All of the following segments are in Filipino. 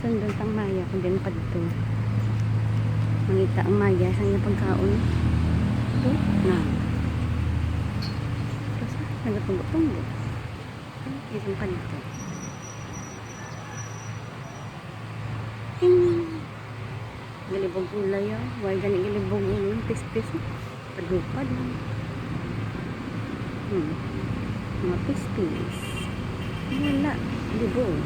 Sundon tang Maya kung din pa dito. Mangita ang Maya sa niya pagkaon. Ito na. Kasi nagtunggo-tunggo. Isang pa dito. Galibog ulay ah. Why gani galibog ulay? Pis-pis. Padupad lang. Mga pis-pis. Wala. Libog.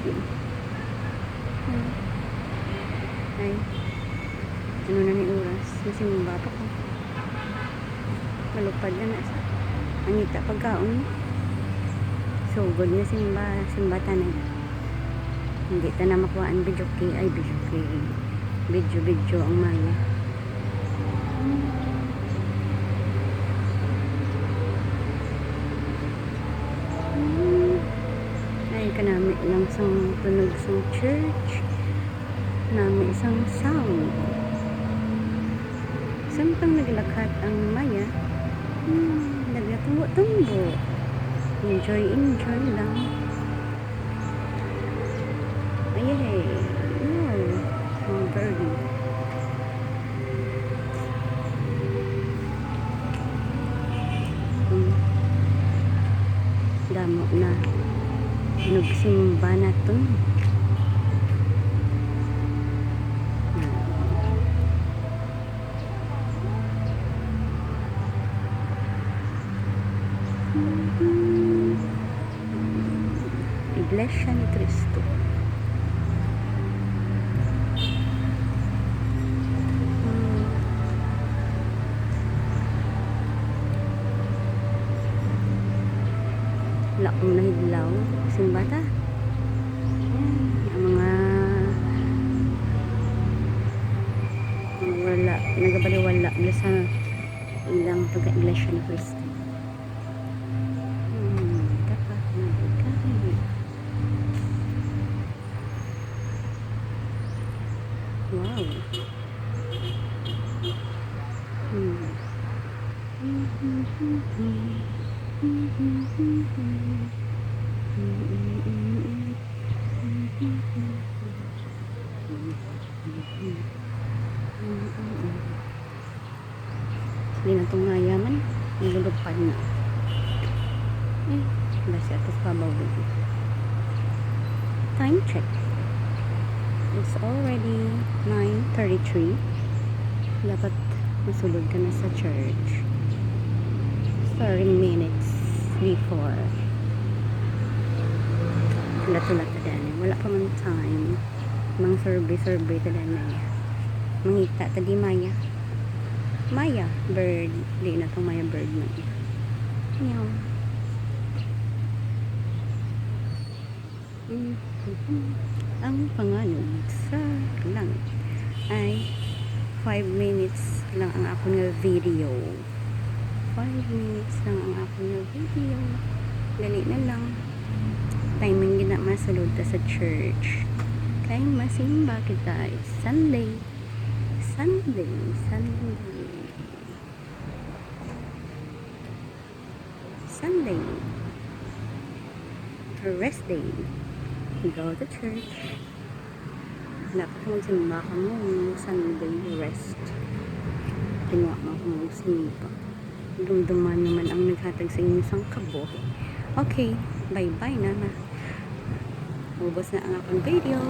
Ay. Ano na ni oras? Masimba pa ko. Malupad na sa. Mangita pagkaon. So, good na simba tanay. Hindi ta na makuhaan video kay. Ay, video kay. Video ang Maya. Ay, kanami lang sang tunog sang church. Nami isang sound. Samtang naglakad ang Maya, nagtunggo-tunggo. Enjoy lang. Ayay. Wow. Mga birdie. Damo na. Nagsimba na to. Iglesia ni Cristo. Laong nahidlaw simbata. Ang mga wala nagabaliwala sa ilang pagka-iglesia ni Cristo. Wow. Hindi na itong ngayaman. Nilulupad na. Basi atas pabaw dito. Time check. It's already 9:33. Dapat masulod ka na sa church 30 minutes before. Tulat-tulat na dyan. Wala pa man time. Mang survey ta dyan na yan. Mangita tadi Maya bird. Di na itong Maya bird na yan. Meow. Ang pangalan sa langit ay 5 minutes lang ang ako nga video. 5 minutes lang ang ako nga video. Dali na lang. Timing gina masulod ta sa church. Kay masimba kita. It's Sunday. Rest day. Go to church. Dapat magsimba ka mo Sunday rest. Kinuha mo ako magsimba. Dumduman naman ang naghatag sa inyo isang kabo. Okay, bye bye na. Ubos na ang akong video.